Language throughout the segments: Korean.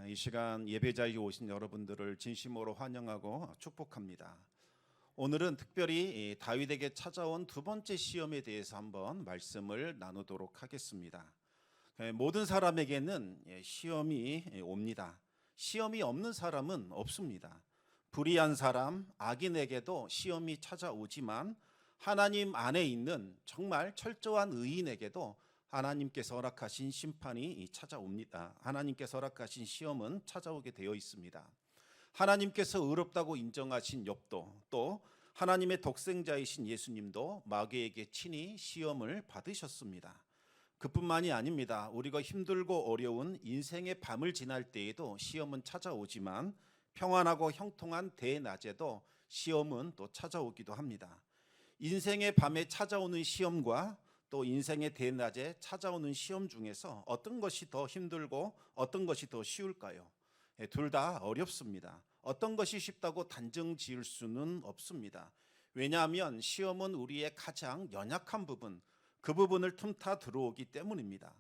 이 시간 예배자에 오신 여러분들을 진심으로 환영하고 축복합니다. 오늘은 특별히 다윗에게 찾아온 두 번째 시험에 대해서 한번 말씀을 나누도록 하겠습니다. 모든 사람에게는 시험이 옵니다. 시험이 없는 사람은 없습니다. 불의한 사람, 악인에게도 시험이 찾아오지만 하나님 안에 있는 정말 철저한 의인에게도 하나님께서 허락하신 심판이 찾아옵니다. 하나님께서 허락하신 시험은 찾아오게 되어 있습니다. 하나님께서 의롭다고 인정하신 욥도, 또 하나님의 독생자이신 예수님도 마귀에게 친히 시험을 받으셨습니다. 그뿐만이 아닙니다. 우리가 힘들고 어려운 인생의 밤을 지날 때에도 시험은 찾아오지만 평안하고 형통한 대낮에도 시험은 또 찾아오기도 합니다. 인생의 밤에 찾아오는 시험과 또 인생의 대낮에 찾아오는 시험 중에서 어떤 것이 더 힘들고 어떤 것이 더 쉬울까요? 둘 다 어렵습니다. 어떤 것이 쉽다고 단정 지을 수는 없습니다. 왜냐하면 시험은 우리의 가장 연약한 부분, 그 부분을 틈타 들어오기 때문입니다.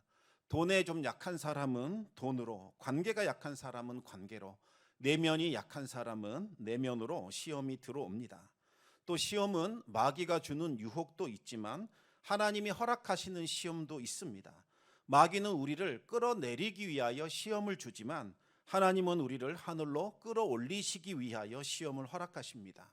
돈에 좀 약한 사람은 돈으로, 관계가 약한 사람은 관계로, 내면이 약한 사람은 내면으로 시험이 들어옵니다. 또 시험은 마귀가 주는 유혹도 있지만 하나님이 허락하시는 시험도 있습니다. 마귀는 우리를 끌어내리기 위하여 시험을 주지만 하나님은 우리를 하늘로 끌어올리시기 위하여 시험을 허락하십니다.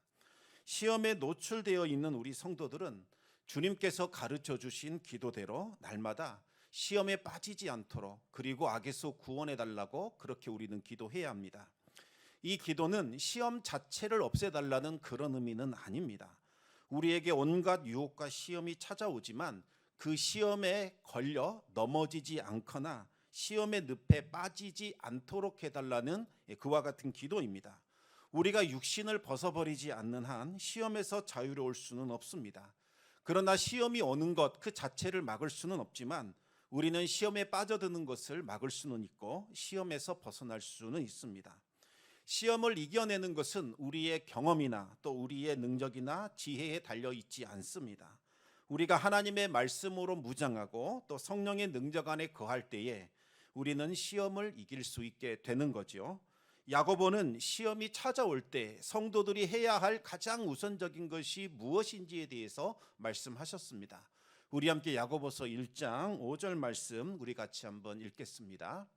시험에 노출되어 있는 우리 성도들은 주님께서 가르쳐 주신 기도대로 날마다 시험에 빠지지 않도록, 그리고 악에서 구원해 달라고 그렇게 우리는 기도해야 합니다. 이 기도는 시험 자체를 없애달라는 그런 의미는 아닙니다. 우리에게 온갖 유혹과 시험이 찾아오지만 그 시험에 걸려 넘어지지 않거나 시험의 늪에 빠지지 않도록 해달라는 그와 같은 기도입니다. 우리가 육신을 벗어버리지 않는 한 시험에서 자유로울 수는 없습니다. 그러나 시험이 오는 것 그 자체를 막을 수는 없지만 우리는 시험에 빠져드는 것을 막을 수는 있고 시험에서 벗어날 수는 있습니다. 시험을 이겨내는 것은 우리의 경험이나 또 우리의 능력이나 지혜에 달려 있지 않습니다. 우리가 하나님의 말씀으로 무장하고 또 성령의 능력 안에 거할 때에 우리는 시험을 이길 수 있게 되는 거죠. 야고보는 시험이 찾아올 때 성도들이 해야 할 가장 우선적인 것이 무엇인지에 대해서 말씀하셨습니다. 우리 함께 야고보서 1장 5절 말씀 우리 같이 한번 읽겠습니다.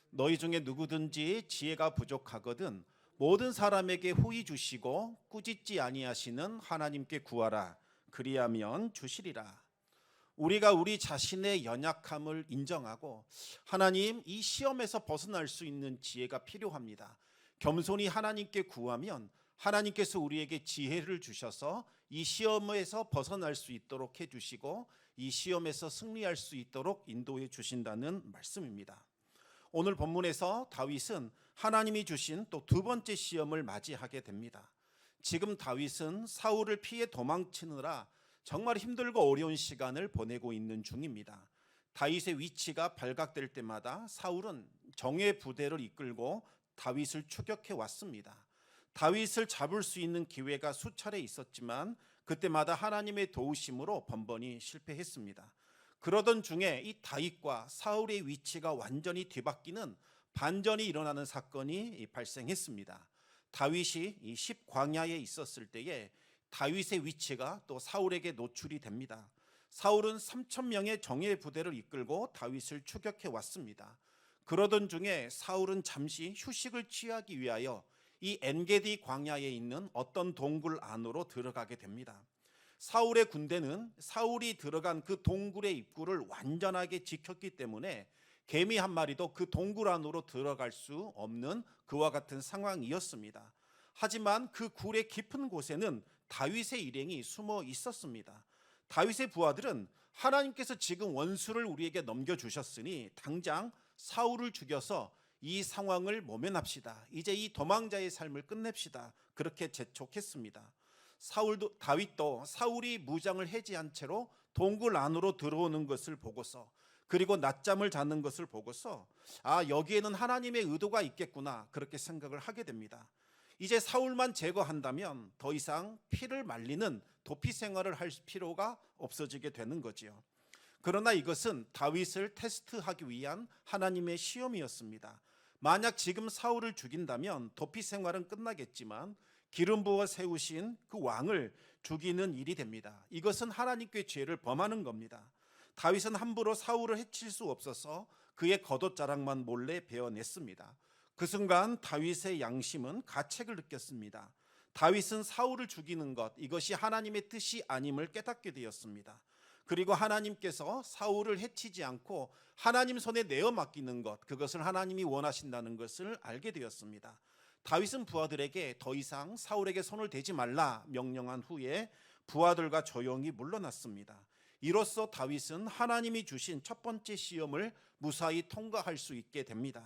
너희 중에 누구든지 지혜가 부족하거든 모든 사람에게 후히 주시고 꾸짖지 아니하시는 하나님께 구하라. 그리하면 주시리라. 우리가 우리 자신의 연약함을 인정하고 하나님, 이 시험에서 벗어날 수 있는 지혜가 필요합니다. 겸손히 하나님께 구하면 하나님께서 우리에게 지혜를 주셔서 이 시험에서 벗어날 수 있도록 해주시고 이 시험에서 승리할 수 있도록 인도해 주신다는 말씀입니다. 오늘 본문에서 다윗은 하나님이 주신 또 두 번째 시험을 맞이하게 됩니다. 지금 다윗은 사울을 피해 도망치느라 정말 힘들고 어려운 시간을 보내고 있는 중입니다. 다윗의 위치가 발각될 때마다 사울은 정예 부대를 이끌고 다윗을 추격해 왔습니다. 다윗을 잡을 수 있는 기회가 수차례 있었지만 그때마다 하나님의 도우심으로 번번이 실패했습니다. 그러던 중에 이 다윗과 사울의 위치가 완전히 뒤바뀌는 반전이 일어나는 사건이 발생했습니다. 다윗이 이 십광야에 있었을 때에 다윗의 위치가 또 사울에게 노출이 됩니다. 사울은 3,000명의 정예 부대를 이끌고 다윗을 추격해 왔습니다. 그러던 중에 사울은 잠시 휴식을 취하기 위하여 이 엔게디 광야에 있는 어떤 동굴 안으로 들어가게 됩니다. 사울의 군대는 사울이 들어간 그 동굴의 입구를 완전하게 지켰기 때문에 개미 한 마리도 그 동굴 안으로 들어갈 수 없는 그와 같은 상황이었습니다. 하지만 그 굴의 깊은 곳에는 다윗의 일행이 숨어 있었습니다. 다윗의 부하들은 하나님께서 지금 원수를 우리에게 넘겨주셨으니 당장 사울을 죽여서 이 상황을 모면합시다. 이제 이 도망자의 삶을 끝냅시다. 그렇게 재촉했습니다. 다윗도 사울이 무장을 해제한 채로 동굴 안으로 들어오는 것을 보고서, 그리고 낮잠을 자는 것을 보고서 여기에는 하나님의 의도가 있겠구나, 그렇게 생각을 하게 됩니다. 이제 사울만 제거한다면 더 이상 피를 말리는 도피 생활을 할 필요가 없어지게 되는 거지요. 그러나 이것은 다윗을 테스트하기 위한 하나님의 시험이었습니다. 만약 지금 사울을 죽인다면 도피 생활은 끝나겠지만 기름 부어 세우신 그 왕을 죽이는 일이 됩니다. 이것은 하나님께 죄를 범하는 겁니다. 다윗은 함부로 사울을 해칠 수 없어서 그의 겉옷자락만 몰래 베어냈습니다. 그 순간 다윗의 양심은 가책을 느꼈습니다. 다윗은 사울을 죽이는 것, 이것이 하나님의 뜻이 아님을 깨닫게 되었습니다. 그리고 하나님께서 사울을 해치지 않고 하나님 손에 내어 맡기는 것, 그것을 하나님이 원하신다는 것을 알게 되었습니다. 다윗은 부하들에게 더 이상 사울에게 손을 대지 말라 명령한 후에 부하들과 조용히 물러났습니다. 이로써 다윗은 하나님이 주신 첫 번째 시험을 무사히 통과할 수 있게 됩니다.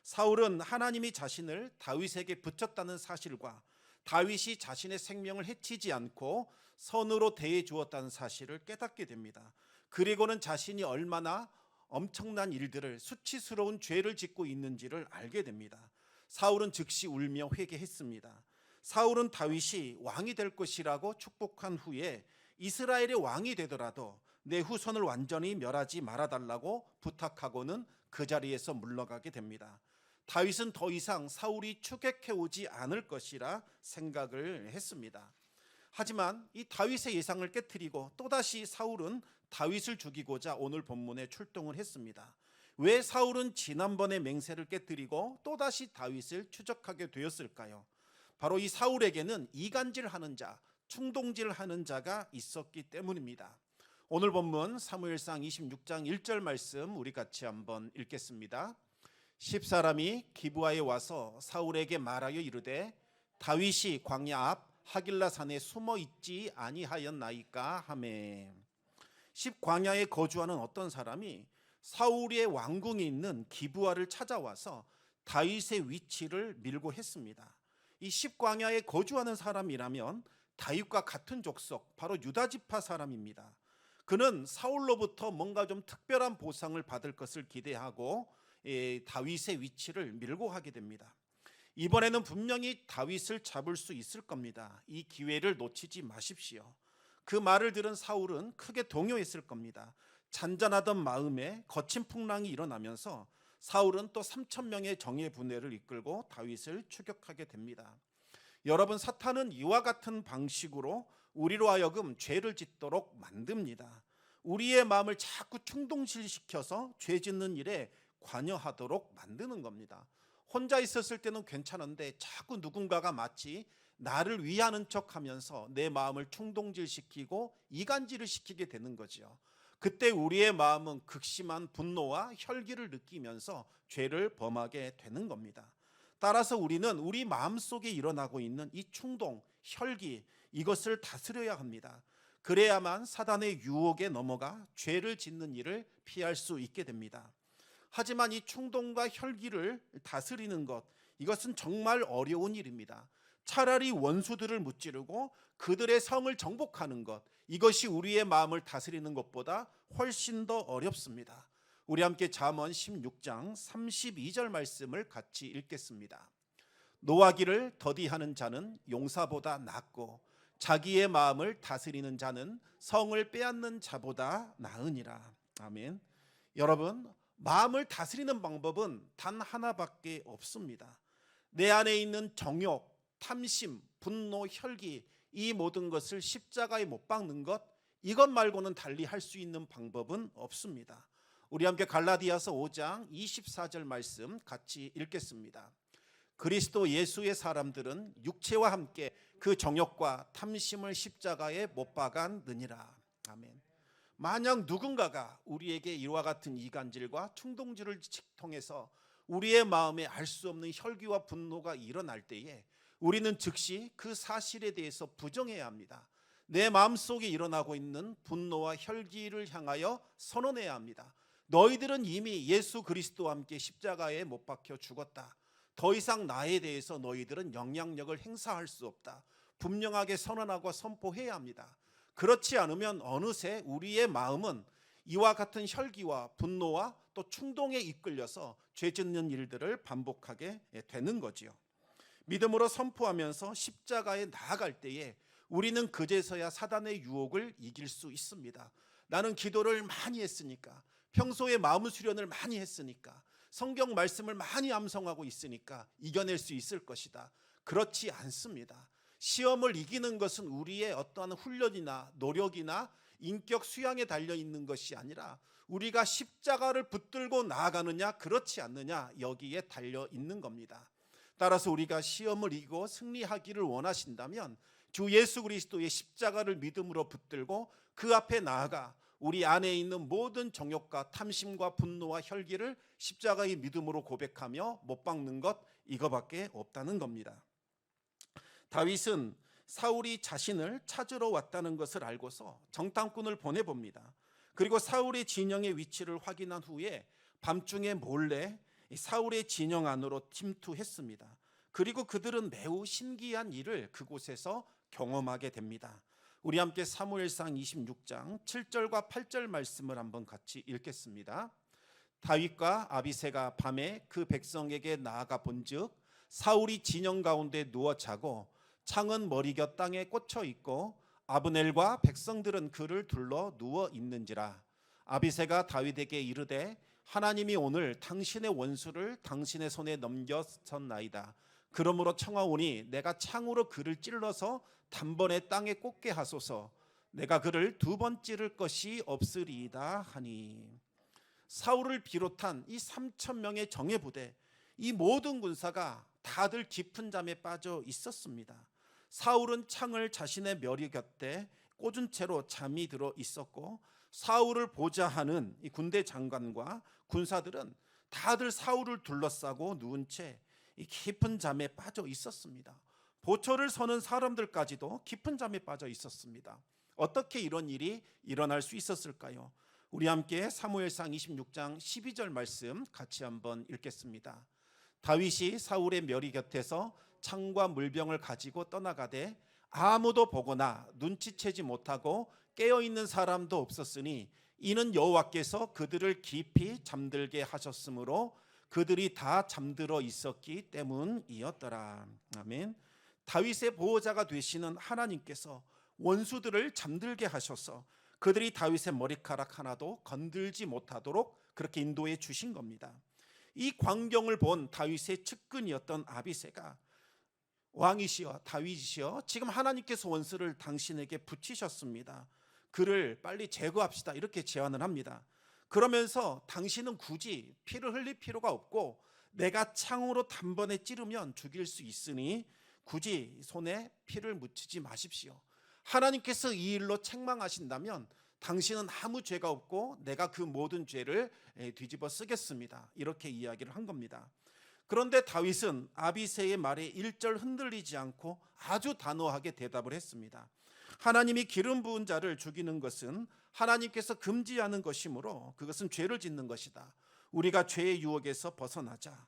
사울은 하나님이 자신을 다윗에게 붙였다는 사실과 다윗이 자신의 생명을 해치지 않고 선으로 대해 주었다는 사실을 깨닫게 됩니다. 그리고는 자신이 얼마나 엄청난 일들을, 수치스러운 죄를 짓고 있는지를 알게 됩니다. 사울은 즉시 울며 회개했습니다. 사울은 다윗이 왕이 될 것이라고 축복한 후에 이스라엘의 왕이 되더라도 내 후손을 완전히 멸하지 말아달라고 부탁하고는 그 자리에서 물러가게 됩니다. 다윗은 더 이상 사울이 추격해 오지 않을 것이라 생각을 했습니다. 하지만 이 다윗의 예상을 깨트리고 또다시 사울은 다윗을 죽이고자 오늘 본문에 출동을 했습니다. 왜 사울은 지난번의 맹세를 깨트리고 또다시 다윗을 추적하게 되었을까요? 바로 이 사울에게는 이간질하는 자, 충동질하는 자가 있었기 때문입니다. 오늘 본문 사무엘상 26장 1절 말씀 우리 같이 한번 읽겠습니다. 10사람이 기브아에 와서 사울에게 말하여 이르되 다윗이 광야 앞 하길라 산에 숨어 있지 아니하였나이까 하매. 10광야에 거주하는 어떤 사람이 사울의 왕궁이 있는 기브아를 찾아와서 다윗의 위치를 밀고 했습니다. 이 10광야에 거주하는 사람이라면 다윗과 같은 족속, 바로 유다 지파 사람입니다. 그는 사울로부터 뭔가 좀 특별한 보상을 받을 것을 기대하고 다윗의 위치를 밀고 하게 됩니다. 이번에는 분명히 다윗을 잡을 수 있을 겁니다. 이 기회를 놓치지 마십시오. 그 말을 들은 사울은 크게 동요했을 겁니다. 잔잔하던 마음에 거친 풍랑이 일어나면서 사울은 또 3,000명의 정예 부대를 이끌고 다윗을 추격하게 됩니다. 여러분, 사탄은 이와 같은 방식으로 우리로 하여금 죄를 짓도록 만듭니다. 우리의 마음을 자꾸 충동시켜서 죄 짓는 일에 관여하도록 만드는 겁니다. 혼자 있었을 때는 괜찮은데 자꾸 누군가가 마치 나를 위하는 척하면서 내 마음을 충동질시키고 이간질을 시키게 되는 거죠. 그때 우리의 마음은 극심한 분노와 혈기를 느끼면서 죄를 범하게 되는 겁니다. 따라서 우리는 우리 마음속에 일어나고 있는 이 충동, 혈기, 이것을 다스려야 합니다. 그래야만 사단의 유혹에 넘어가 죄를 짓는 일을 피할 수 있게 됩니다. 하지만 이 충동과 혈기를 다스리는 것, 이것은 정말 어려운 일입니다. 차라리 원수들을 무찌르고 그들의 성을 정복하는 것, 이것이 우리의 마음을 다스리는 것보다 훨씬 더 어렵습니다. 우리 함께 잠언 16장 32절 말씀을 같이 읽겠습니다. 노하기를 더디하는 자는 용사보다 낫고 자기의 마음을 다스리는 자는 성을 빼앗는 자보다 나으니라. 아멘. 여러분, 마음을 다스리는 방법은 단 하나밖에 없습니다. 내 안에 있는 정욕, 탐심, 분노, 혈기, 이 모든 것을 십자가에 못 박는 것, 이것 말고는 달리 할 수 있는 방법은 없습니다. 우리 함께 갈라디아서 5장 24절 말씀 같이 읽겠습니다. 그리스도 예수의 사람들은 육체와 함께 그 정욕과 탐심을 십자가에 못 박았느니라. 아멘. 만약 누군가가 우리에게 이와 같은 이간질과 충동질을 통해서 우리의 마음에 알 수 없는 혈기와 분노가 일어날 때에 우리는 즉시 그 사실에 대해서 부정해야 합니다. 내 마음속에 일어나고 있는 분노와 혈기를 향하여 선언해야 합니다. 너희들은 이미 예수 그리스도와 함께 십자가에 못 박혀 죽었다. 더 이상 나에 대해서 너희들은 영향력을 행사할 수 없다. 분명하게 선언하고 선포해야 합니다. 그렇지 않으면 어느새 우리의 마음은 이와 같은 혈기와 분노와 또 충동에 이끌려서 죄 짓는 일들을 반복하게 되는 거지요. 믿음으로 선포하면서 십자가에 나아갈 때에 우리는 그제서야 사단의 유혹을 이길 수 있습니다. 나는 기도를 많이 했으니까, 평소에 마음 수련을 많이 했으니까, 성경 말씀을 많이 암송하고 있으니까 이겨낼 수 있을 것이다. 그렇지 않습니다. 시험을 이기는 것은 우리의 어떠한 훈련이나 노력이나 인격 수양에 달려 있는 것이 아니라 우리가 십자가를 붙들고 나아가느냐 그렇지 않느냐 여기에 달려 있는 겁니다. 따라서 우리가 시험을 이기고 승리하기를 원하신다면 주 예수 그리스도의 십자가를 믿음으로 붙들고 그 앞에 나아가 우리 안에 있는 모든 정욕과 탐심과 분노와 혈기를 십자가의 믿음으로 고백하며 못 박는 것 이거밖에 없다는 겁니다. 다윗은 사울이 자신을 찾으러 왔다는 것을 알고서 정탐꾼을 보내봅니다. 그리고 사울의 진영의 위치를 확인한 후에 밤중에 몰래 사울의 진영 안으로 침투했습니다. 그리고 그들은 매우 신기한 일을 그곳에서 경험하게 됩니다. 우리 함께 사무엘상 26장 7절과 8절 말씀을 한번 같이 읽겠습니다. 다윗과 아비새가 밤에 그 백성에게 나아가 본즉 사울이 진영 가운데 누워 자고 창은 머리곁 땅에 꽂혀 있고 아브넬과 백성들은 그를 둘러 누워 있는지라. 아비새가 다윗에게 이르되 하나님이 오늘 당신의 원수를 당신의 손에 넘겼었나이다. 그러므로 청하오니 내가 창으로 그를 찔러서 단번에 땅에 꽂게 하소서. 내가 그를 두 번 찌를 것이 없으리이다 하니. 사울을 비롯한 이 3천 명의 정예 부대, 이 모든 군사가 다들 깊은 잠에 빠져 있었습니다. 사울은 창을 자신의 머리 곁에 꽂은 채로 잠이 들어 있었고 사울을 보자 하는 이 군대 장관과 군사들은 다들 사울을 둘러싸고 누운 채 이 깊은 잠에 빠져 있었습니다. 보초를 서는 사람들까지도 깊은 잠에 빠져 있었습니다. 어떻게 이런 일이 일어날 수 있었을까요? 우리 함께 사무엘상 26장 12절 말씀 같이 한번 읽겠습니다. 다윗이 사울의 머리 곁에서 창과 물병을 가지고 떠나가되 아무도 보거나 눈치채지 못하고 깨어있는 사람도 없었으니 이는 여호와께서 그들을 깊이 잠들게 하셨으므로 그들이 다 잠들어 있었기 때문이었더라. 아멘. 다윗의 보호자가 되시는 하나님께서 원수들을 잠들게 하셔서 그들이 다윗의 머리카락 하나도 건들지 못하도록 그렇게 인도해 주신 겁니다. 이 광경을 본 다윗의 측근이었던 아비새가 왕이시여 다윗이시여 지금 하나님께서 원수를 당신에게 붙이셨습니다. 그를 빨리 제거합시다 이렇게 제안을 합니다. 그러면서 당신은 굳이 피를 흘릴 필요가 없고 내가 창으로 단번에 찌르면 죽일 수 있으니 굳이 손에 피를 묻히지 마십시오. 하나님께서 이 일로 책망하신다면 당신은 아무 죄가 없고 내가 그 모든 죄를 뒤집어 쓰겠습니다. 이렇게 이야기를 한 겁니다. 그런데 다윗은 아비새의 말에 일절 흔들리지 않고 아주 단호하게 대답을 했습니다. 하나님이 기름 부은 자를 죽이는 것은 하나님께서 금지하는 것이므로 그것은 죄를 짓는 것이다. 우리가 죄의 유혹에서 벗어나자.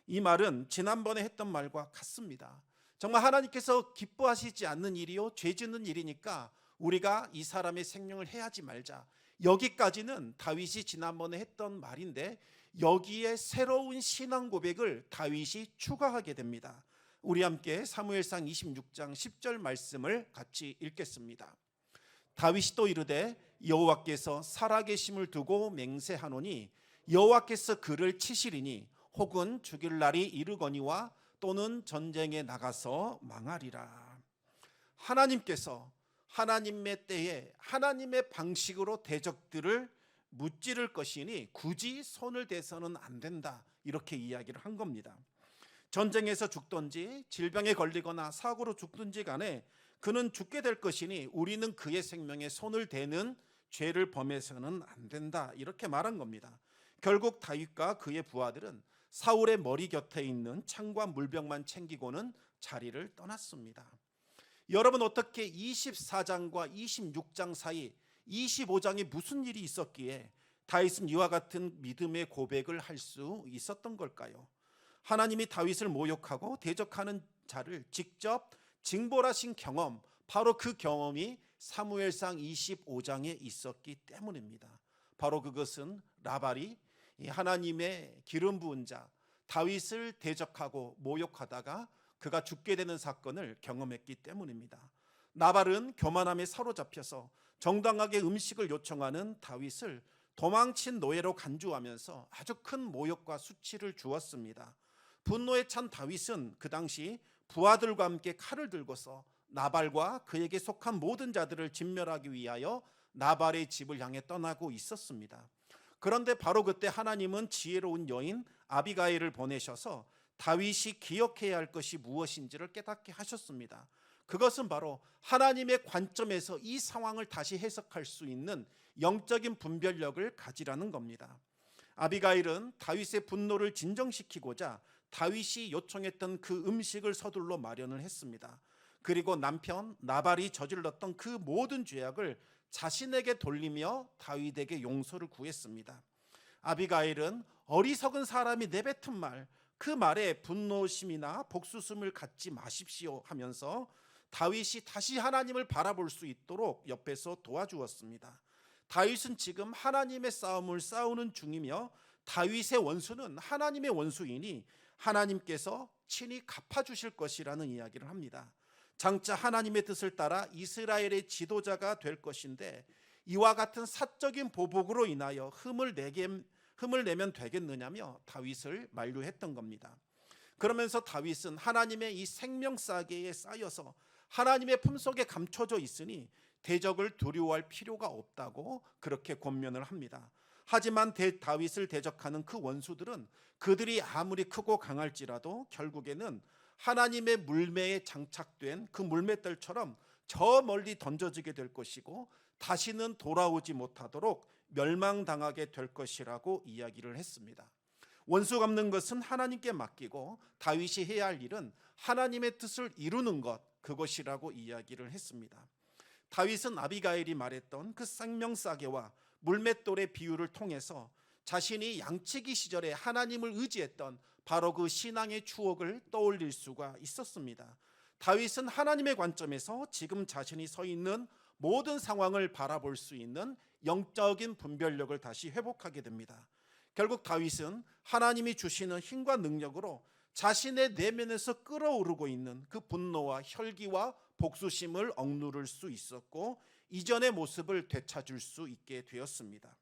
이 말은 지난번에 했던 말과 같습니다. 정말 하나님께서 기뻐하시지 않는 일이요 죄 짓는 일이니까 우리가 이 사람의 생명을 해하지 말자. 여기까지는 다윗이 지난번에 했던 말인데 여기에 새로운 신앙 고백을 다윗이 추가하게 됩니다. 우리 함께 사무엘상 26장 10절 말씀을 같이 읽겠습니다. 다윗이 또 이르되 여호와께서 살아계심을 두고 맹세하노니 여호와께서 그를 치시리니 혹은 죽일 날이 이르거니와 또는 전쟁에 나가서 망하리라. 하나님께서 하나님의 때에 하나님의 방식으로 대적들을 무찌를 것이니 굳이 손을 대서는 안 된다 이렇게 이야기를 한 겁니다. 전쟁에서 죽든지 질병에 걸리거나 사고로 죽든지 간에 그는 죽게 될 것이니 우리는 그의 생명에 손을 대는 죄를 범해서는 안 된다 이렇게 말한 겁니다. 결국 다윗과 그의 부하들은 사울의 머리 곁에 있는 창과 물병만 챙기고는 자리를 떠났습니다. 여러분 어떻게 24장과 26장 사이 25장에 무슨 일이 있었기에 다윗은 이와 같은 믿음의 고백을 할 수 있었던 걸까요? 하나님이 다윗을 모욕하고 대적하는 자를 직접 징벌하신 경험, 바로 그 경험이 사무엘상 25장에 있었기 때문입니다. 바로 그것은 라발이 하나님의 기름 부은 자 다윗을 대적하고 모욕하다가 그가 죽게 되는 사건을 경험했기 때문입니다. 나발은 교만함에 사로잡혀서 정당하게 음식을 요청하는 다윗을 도망친 노예로 간주하면서 아주 큰 모욕과 수치를 주었습니다. 분노에 찬 다윗은 그 당시 부하들과 함께 칼을 들고서 나발과 그에게 속한 모든 자들을 진멸하기 위하여 나발의 집을 향해 떠나고 있었습니다. 그런데 바로 그때 하나님은 지혜로운 여인 아비가일을 보내셔서 다윗이 기억해야 할 것이 무엇인지를 깨닫게 하셨습니다. 그것은 바로 하나님의 관점에서 이 상황을 다시 해석할 수 있는 영적인 분별력을 가지라는 겁니다. 아비가일은 다윗의 분노를 진정시키고자 다윗이 요청했던 그 음식을 서둘러 마련을 했습니다. 그리고 남편 나발이 저질렀던 그 모든 죄악을 자신에게 돌리며 다윗에게 용서를 구했습니다. 아비가일은 어리석은 사람이 내뱉은 말, 그 말에 분노심이나 복수심을 갖지 마십시오 하면서 다윗이 다시 하나님을 바라볼 수 있도록 옆에서 도와주었습니다. 다윗은 지금 하나님의 싸움을 싸우는 중이며 다윗의 원수는 하나님의 원수이니 하나님께서 친히 갚아주실 것이라는 이야기를 합니다. 장차 하나님의 뜻을 따라 이스라엘의 지도자가 될 것인데 이와 같은 사적인 보복으로 인하여 흠을 내면 되겠느냐며 다윗을 만류했던 겁니다. 그러면서 다윗은 하나님의 이 생명싸개에 쌓여서 하나님의 품속에 감춰져 있으니 대적을 두려워할 필요가 없다고 그렇게 권면을 합니다. 하지만 다윗을 대적하는 그 원수들은 그들이 아무리 크고 강할지라도 결국에는 하나님의 물매에 장착된 그 물맷돌처럼 저 멀리 던져지게 될 것이고 다시는 돌아오지 못하도록 멸망당하게 될 것이라고 이야기를 했습니다. 원수 갚는 것은 하나님께 맡기고 다윗이 해야 할 일은 하나님의 뜻을 이루는 것, 그것이라고 이야기를 했습니다. 다윗은 아비가일이 말했던 그 생명싸개와 물맷돌의 비유를 통해서 자신이 양치기 시절에 하나님을 의지했던 바로 그 신앙의 추억을 떠올릴 수가 있었습니다. 다윗은 하나님의 관점에서 지금 자신이 서 있는 모든 상황을 바라볼 수 있는 영적인 분별력을 다시 회복하게 됩니다. 결국 다윗은 하나님이 주시는 힘과 능력으로 자신의 내면에서 끓어오르고 있는 그 분노와 혈기와 복수심을 억누를 수 있었고 이전의 모습을 되찾을 수 있게 되었습니다.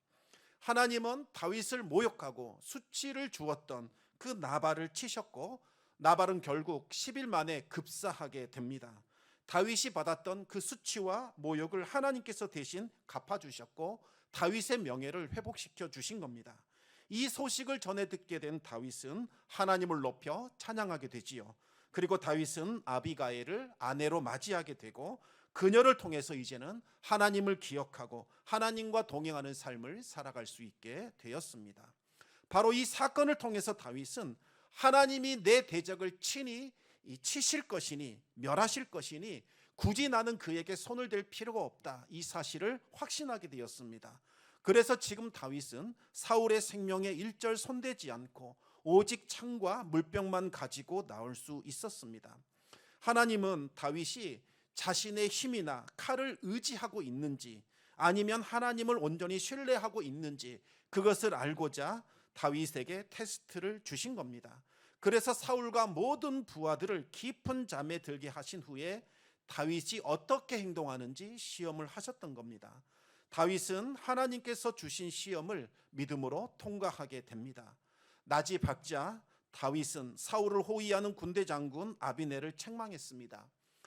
하나님은 다윗을 모욕하고 수치를 주었던 그 나발을 치셨고 나발은 결국 10일 만에 급사하게 됩니다. 다윗이 받았던 그 수치와 모욕을 하나님께서 대신 갚아주셨고 다윗의 명예를 회복시켜 주신 겁니다. 이 소식을 전해 듣게 된 다윗은 하나님을 높여 찬양하게 되지요. 그리고 다윗은 아비가일을 아내로 맞이하게 되고 그녀를 통해서 이제는 하나님을 기억하고 하나님과 동행하는 삶을 살아갈 수 있게 되었습니다. 바로 이 사건을 통해서 다윗은 하나님이 내 대적을 친히 치실 것이니 멸하실 것이니 굳이 나는 그에게 손을 댈 필요가 없다, 이 사실을 확신하게 되었습니다. 그래서 지금 다윗은 사울의 생명에 일절 손대지 않고 오직 창과 물병만 가지고 나올 수 있었습니다. 하나님은 다윗이 자신의 힘이나 칼을 의지하고 있는지 아니면 하나님을 온전히 신뢰하고 있는지 그것을 알고자 다윗에게 테스트를 주신 겁니다. 그래서 사울과 모든 부하들을 깊은 잠에 들게 하신 후에 다윗이 어떻게 행동하는지 시험을 하셨던 겁니다. 다윗은 하나님께서 주신 시험을 믿음으로 통과하게 됩니다. 낮이 밝자 다윗은 사울을 호위하는 군대 장군 아비넬을 책망했습니다.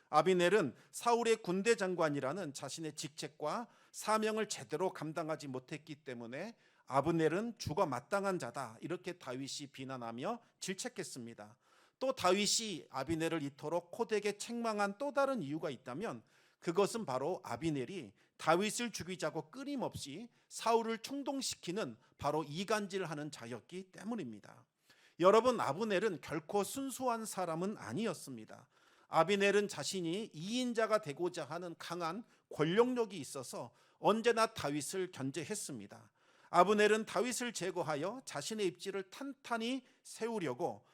아비넬은 사울의 군대 장관이라는 자신의 직책과 사명을 제대로 감당하지 못했기 때문에 아브넬은 죽어 마땅한 자다, 이렇게 다윗이 비난하며 질책했습니다. 또 다윗이 아비넬을 이토록 호되게 책망한 또 다른 이유가 있다면 그것은 바로 아비넬이 다윗을 죽이자고 끊임없이 사울을 충동시키는 바로 이간질하는 자였기 때문입니다. 여러분, 아브넬은 결코 순수한 사람은 아니었습니다. 아비넬은 자신이 이인자가 되고자 하는 강한 권력력이 있어서 언제나 다윗을 견제했습니다. 아브넬은 다윗을 제거하여 자신의 입지를 탄탄히 세우려고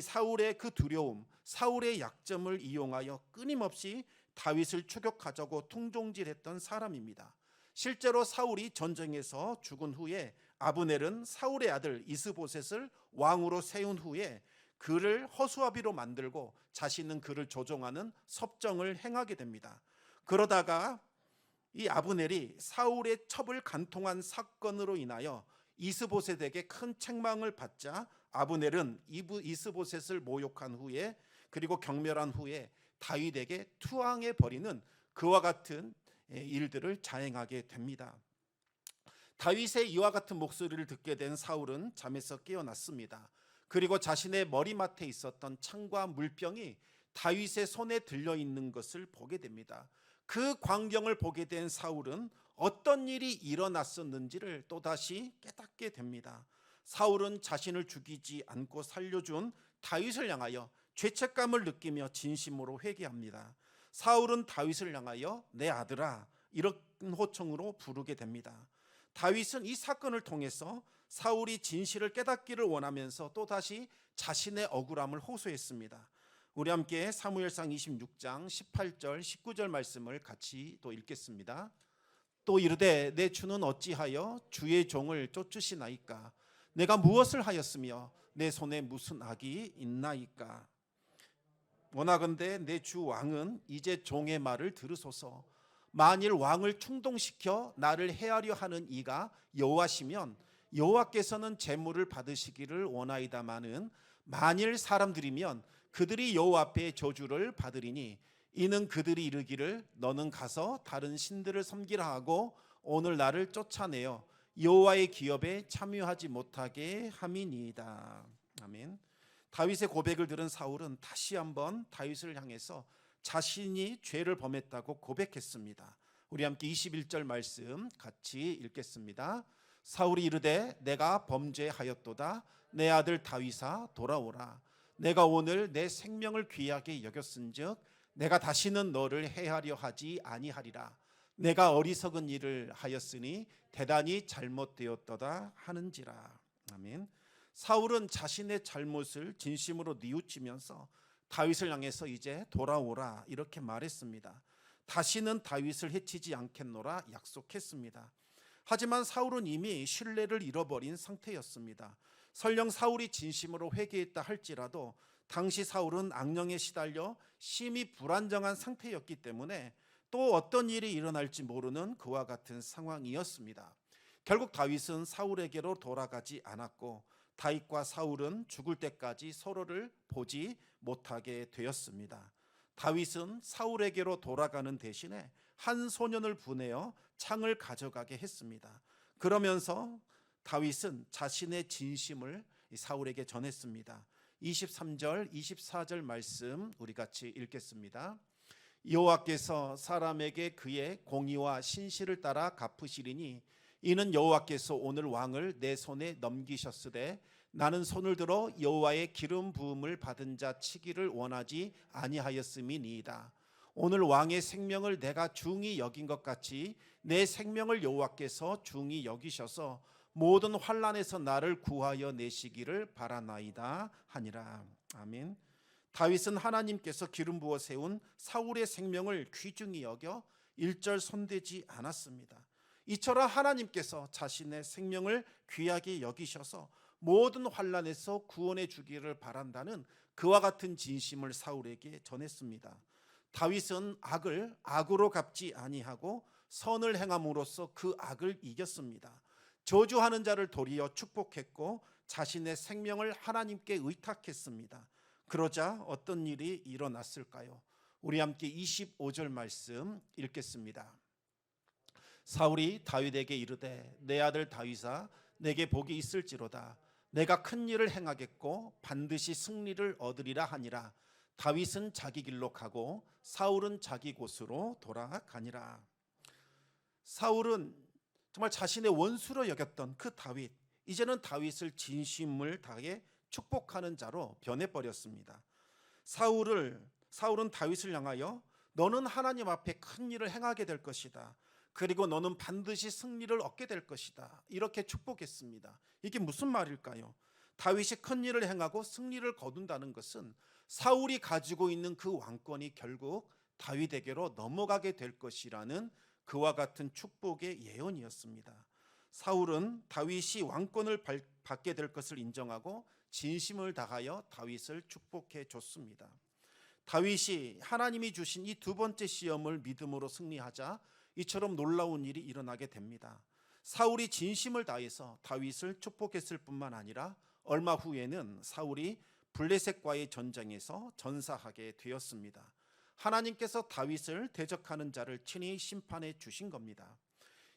사울의 그 두려움, 사울의 약점을 이용하여 끊임없이 다윗을 추격하자고 통종질했던 사람입니다. 실제로 사울이 전쟁에서 죽은 후에 아브넬은 사울의 아들 이스보셋을 왕으로 세운 후에 그를 허수아비로 만들고 자신은 그를 조종하는 섭정을 행하게 됩니다. 그러다가 이 아브넬이 사울의 첩을 간통한 사건으로 인하여 이스보셋에게 큰 책망을 받자 아브넬은 이스보셋을 모욕한 후에 그리고 경멸한 후에 다윗에게 투항해 버리는 그와 같은 일들을 자행하게 됩니다. 다윗의 이와 같은 목소리를 듣게 된 사울은 잠에서 깨어났습니다. 그리고 자신의 머리맡에 있었던 창과 물병이 다윗의 손에 들려 있는 것을 보게 됩니다. 그 광경을 보게 된 사울은 어떤 일이 일어났었는지를 또다시 깨닫게 됩니다. 사울은 자신을 죽이지 않고 살려준 다윗을 향하여 죄책감을 느끼며 진심으로 회개합니다. 사울은 다윗을 향하여 내 아들아 이런 호칭으로 부르게 됩니다. 다윗은 이 사건을 통해서 사울이 진실을 깨닫기를 원하면서 또다시 자신의 억울함을 호소했습니다. 우리 함께 사무엘상 26장 18절 19절 말씀을 같이 또 읽겠습니다. 또 이르되 내 주는 어찌하여 주의 종을 쫓으시나이까? 내가 무엇을 하였으며 내 손에 무슨 악이 있나이까? 원하건대 내 주 왕은 이제 종의 말을 들으소서. 만일 왕을 충동시켜 나를 해하려 하는 이가 여호와시면 여호와께서는 제물을 받으시기를 원하이다마는 만일 사람들이면 그들이 여호와 앞에 저주를 받으리니 이는 그들이 이르기를 너는 가서 다른 신들을 섬기라 하고 오늘 나를 쫓아내어 여호와의 기업에 참여하지 못하게 함이니이다. 아멘. 다윗의 고백을 들은 사울은 다시 한번 다윗을 향해서 자신이 죄를 범했다고 고백했습니다. 우리 함께 21절 말씀 같이 읽겠습니다. 사울이 이르되 내가 범죄하였도다. 내 아들 다윗아 돌아오라. 내가 오늘 내 생명을 귀하게 여겼은즉 내가 다시는 너를 해하려 하지 아니하리라. 내가 어리석은 일을 하였으니 대단히 잘못되었도다 하는지라. 아멘. 사울은 자신의 잘못을 진심으로 뉘우치면서 다윗을 향해서 이제 돌아오라 이렇게 말했습니다. 다시는 다윗을 해치지 않겠노라 약속했습니다. 하지만 사울은 이미 신뢰를 잃어버린 상태였습니다. 설령 사울이 진심으로 회개했다 할지라도 당시 사울은 악령에 시달려 심히 불안정한 상태였기 때문에 또 어떤 일이 일어날지 모르는 그와 같은 상황이었습니다. 결국 다윗은 사울에게로 돌아가지 않았고 다윗과 사울은 죽을 때까지 서로를 보지 못하게 되었습니다. 다윗은 사울에게로 돌아가는 대신에 한 소년을 보내어 창을 가져가게 했습니다. 그러면서 다윗은 자신의 진심을 사울에게 전했습니다. 23절, 24절 말씀 우리 같이 읽겠습니다. 여호와께서 사람에게 그의 공의와 신실을 따라 갚으시리니 이는 여호와께서 오늘 왕을 내 손에 넘기셨으되 나는 손을 들어 여호와의 기름 부음을 받은 자 치기를 원하지 아니하였음이니이다. 오늘 왕의 생명을 내가 중히 여긴 것 같이 내 생명을 여호와께서 중히 여기셔서 모든 환난에서 나를 구하여 내시기를 바라나이다 하니라. 아멘. 다윗은 하나님께서 기름 부어 세운 사울의 생명을 귀중히 여겨 일절 손대지 않았습니다. 이처럼 하나님께서 자신의 생명을 귀하게 여기셔서 모든 환난에서 구원해 주기를 바란다는 그와 같은 진심을 사울에게 전했습니다. 다윗은 악을 악으로 갚지 아니하고 선을 행함으로써 그 악을 이겼습니다. 저주하는 자를 도리어 축복했고 자신의 생명을 하나님께 의탁했습니다. 그러자 어떤 일이 일어났을까요? 우리 함께 25절 말씀 읽겠습니다. 사울이 다윗에게 이르되 내 아들 다윗아 내게 복이 있을지로다. 내가 큰 일을 행하겠고 반드시 승리를 얻으리라 하니라. 다윗은 자기 길로 가고 사울은 자기 곳으로 돌아가니라. 사울은 정말 자신의 원수로 여겼던 그 다윗, 이제는 다윗을 진심을 다해 축복하는 자로 변해버렸습니다. 사울은 다윗을 향하여 너는 하나님 앞에 큰 일을 행하게 될 것이다. 그리고 너는 반드시 승리를 얻게 될 것이다. 이렇게 축복했습니다. 이게 무슨 말일까요? 다윗이 큰 일을 행하고 승리를 거둔다는 것은 사울이 가지고 있는 그 왕권이 결국 다윗에게로 넘어가게 될 것이라는 그와 같은 축복의 예언이었습니다. 사울은 다윗이 왕권을 받게 될 것을 인정하고 진심을 다하여 다윗을 축복해 줬습니다. 다윗이 하나님이 주신 이 두 번째 시험을 믿음으로 승리하자 이처럼 놀라운 일이 일어나게 됩니다. 사울이 진심을 다해서 다윗을 축복했을 뿐만 아니라 얼마 후에는 사울이 블레셋과의 전쟁에서 전사하게 되었습니다. 하나님께서 다윗을 대적하는 자를 친히 심판해 주신 겁니다.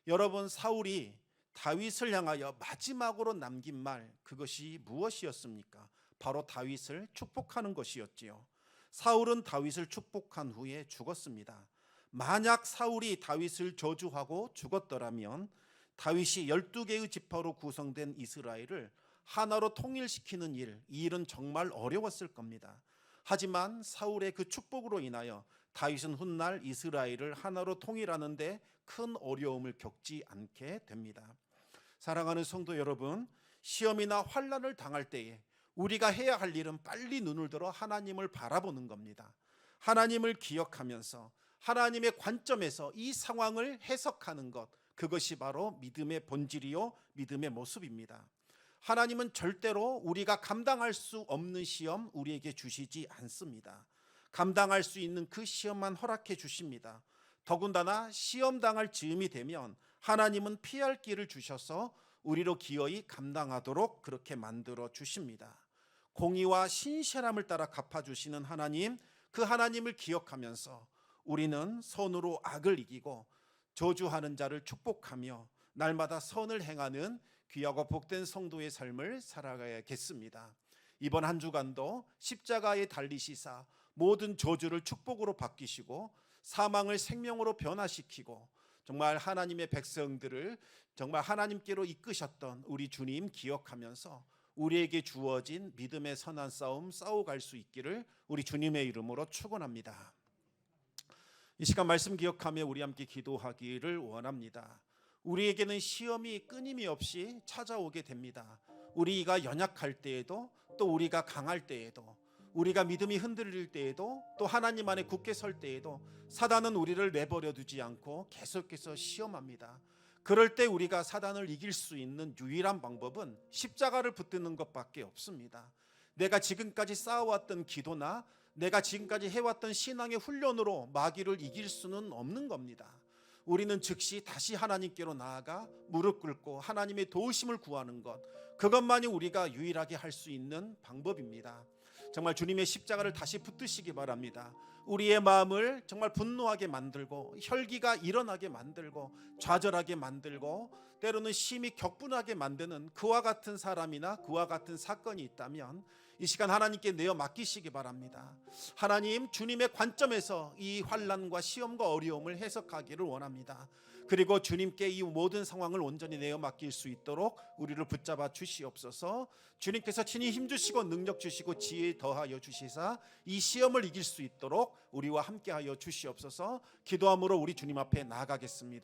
여러분, 사울이 다윗을 향하여 마지막으로 남긴 말, 그것이 무엇이었습니까? 바로 다윗을 축복하는 것이었지요. 사울은 다윗을 축복한 후에 죽었습니다. 만약 사울이 다윗을 저주하고 죽었더라면 다윗이 12개의 지파로 구성된 이스라엘을 하나로 통일시키는 일, 이 일은 정말 어려웠을 겁니다. 하지만 사울의 그 축복으로 인하여 다윗은 훗날 이스라엘을 하나로 통일하는 데 큰 어려움을 겪지 않게 됩니다. 사랑하는 성도 여러분, 시험이나 환난을 당할 때에 우리가 해야 할 일은 빨리 눈을 들어 하나님을 바라보는 겁니다. 하나님을 기억하면서 하나님의 관점에서 이 상황을 해석하는 것, 그것이 바로 믿음의 본질이요 믿음의 모습입니다. 하나님은 절대로 우리가 감당할 수 없는 시험 우리에게 주시지 않습니다. 감당할 수 있는 그 시험만 허락해 주십니다. 더군다나 시험 당할 즈음이 되면 하나님은 피할 길을 주셔서 우리로 기어이 감당하도록 그렇게 만들어 주십니다. 공의와 신실함을 따라 갚아주시는 하나님, 그 하나님을 기억하면서 우리는 선으로 악을 이기고 저주하는 자를 축복하며 날마다 선을 행하는 귀하고 복된 성도의 삶을 살아가야겠습니다. 이번 한 주간도 십자가에 달리시사 모든 저주를 축복으로 바뀌시고 사망을 생명으로 변화시키고 정말 하나님의 백성들을 정말 하나님께로 이끄셨던 우리 주님 기억하면서 우리에게 주어진 믿음의 선한 싸움 싸워갈 수 있기를 우리 주님의 이름으로 축원합니다. 이 시간 말씀 기억하며 우리 함께 기도하기를 원합니다. 우리에게는 시험이 끊임이 없이 찾아오게 됩니다. 우리가 연약할 때에도, 또 우리가 강할 때에도, 우리가 믿음이 흔들릴 때에도, 또 하나님 안에 굳게 설 때에도 사단은 우리를 내버려 두지 않고 계속해서 시험합니다. 그럴 때 우리가 사단을 이길 수 있는 유일한 방법은 십자가를 붙드는 것밖에 없습니다. 내가 지금까지 쌓아왔던 기도나 내가 지금까지 해왔던 신앙의 훈련으로 마귀를 이길 수는 없는 겁니다. 우리는 즉시 다시 하나님께로 나아가 무릎 꿇고 하나님의 도우심을 구하는 것, 그것만이 우리가 유일하게 할 수 있는 방법입니다. 정말 주님의 십자가를 다시 붙드시기 바랍니다. 우리의 마음을 정말 분노하게 만들고 혈기가 일어나게 만들고 좌절하게 만들고 때로는 심히 격분하게 만드는 그와 같은 사람이나 그와 같은 사건이 있다면 이 시간 하나님께 내어 맡기시기 바랍니다. 하나님, 주님의 관점에서 이 환난과 시험과 어려움을 해석하기를 원합니다. 그리고 주님께 이 모든 상황을 온전히 내어 맡길 수 있도록 우리를 붙잡아 주시옵소서. 주님께서 친히 힘주시고 능력 주시고 지혜 더하여 주시사 이 시험을 이길 수 있도록 우리와 함께하여 주시옵소서. 기도함으로 우리 주님 앞에 나아가겠습니다.